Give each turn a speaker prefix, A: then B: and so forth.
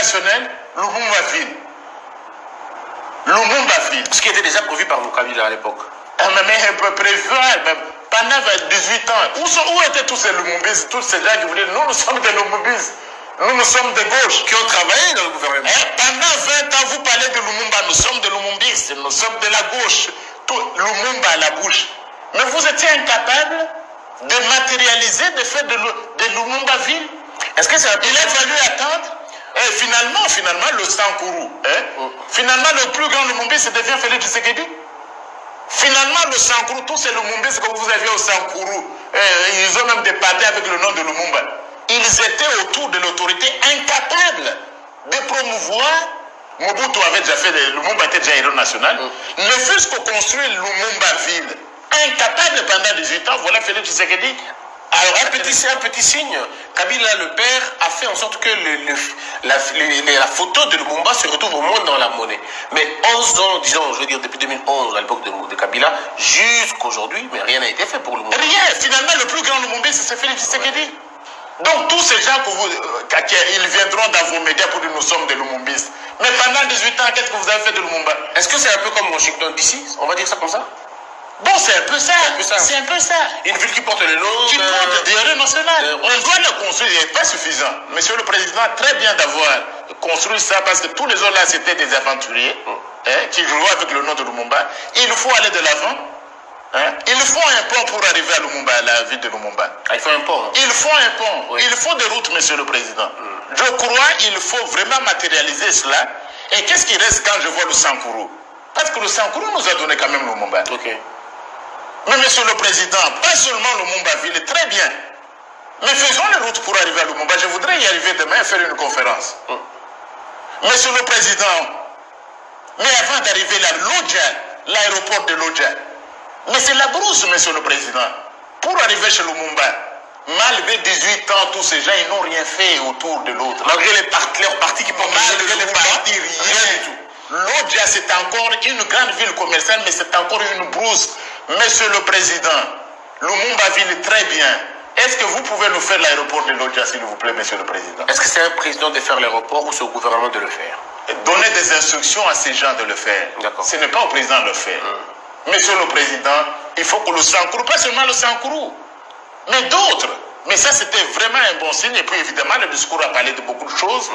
A: opérationnel Lumumba-Ville. Lumumba-Ville.
B: Ce qui était déjà prévu par Kabila à l'époque.
A: Mais un peu prévu, pendant 18 ans. Où étaient tous ces Lumumbistes, tous ces gens qui voulaient... Nous sommes des Lumumbistes. Nous sommes de gauche.
B: Qui ont travaillé dans le gouvernement.
A: Pendant 20 ans, vous parlez de Lumumba. Nous sommes des Lumumbistes. Nous sommes de la gauche. Tout, Lumumba à la bouche. Mais vous étiez incapable de matérialiser le fait de Lumumba-Ville.
B: Est-ce que c'est un...
A: Il a fallu attendre. Et finalement, le Sankourou. Finalement, le plus grand Lumumbiste devient Félix Tshisekedi. Finalement, le Sankourou, tous ces Lumumbistes que vous aviez au Sankourou, ils ont même des partis avec le nom de Lumumba. Ils étaient autour de l'autorité incapables de promouvoir. Mobutu avait déjà fait, Lumumba était déjà héros national. Ne fût-ce que construire Lumumba-Ville. Incapable pendant 18 ans, voilà Félix Tshisekedi.
B: Alors un petit signe, Kabila le père a fait en sorte que la photo de Lumumba se retrouve au moins dans la monnaie. Mais 11 ans, disons, je veux dire depuis 2011 à l'époque de Kabila, jusqu'aujourd'hui, mais rien n'a été fait pour Lumumba.
A: Rien, finalement le plus grand Lumumbiste c'est Félix Tshisekedi. Donc tous ces gens ils viendront dans vos médias pour dire nous sommes des Lumumbistes. Mais pendant 18 ans, qu'est-ce que vous avez fait de Lumumba?
B: Est-ce que c'est un peu comme Washington d'ici? On va dire ça comme ça?
A: Bon, c'est un peu ça. C'est un peu ça.
B: Une ville qui porte le nom.
A: Qui porte des héros nationaux. On doit le construire, il n'est pas suffisant. Monsieur le Président, très bien d'avoir construit ça parce que tous les autres là, c'était des aventuriers qui jouaient avec le nom de Lumumba. Il faut aller de l'avant. Il faut un pont pour arriver à Lumumba, à la ville de Lumumba.
B: Ah, il faut un pont.
A: Il faut un pont. Oui. Il faut des routes, Monsieur le Président. Je crois qu'il faut vraiment matérialiser cela. Et qu'est-ce qui reste quand je vois le Sankourou? Parce que le Sankourou nous a donné quand même Lumumba.
B: Ok.
A: Mais Monsieur le Président, pas seulement Lumumba-Ville, très bien. Mais faisons les routes pour arriver à Lumumba. Je voudrais y arriver demain et faire une conférence. Monsieur le Président, mais avant d'arriver là, Lodja, l'aéroport de Lodja, mais c'est la brousse, Monsieur le Président. Pour arriver chez Lumumba, malgré 18 ans, tous ces gens, ils n'ont rien fait autour de l'autre.
B: Malgré leurs partis qui portent
A: malgré les partis, rien du tout. Lodja, c'est encore une grande ville commerciale, mais c'est encore une brousse. Monsieur le Président, Lumumba-Ville est très bien. Est-ce que vous pouvez nous faire l'aéroport de Lodja, s'il vous plaît, Monsieur le Président?
B: Est-ce que c'est un président de faire l'aéroport ou c'est au gouvernement de le faire?
A: Donner des instructions à ces gens de le faire. Ce n'est pas au président de le faire. Monsieur le Président, il faut que le Sankourou, pas seulement le Sankourou, mais d'autres. Mais ça, c'était vraiment un bon signe. Et puis, évidemment, le discours a parlé de beaucoup de choses.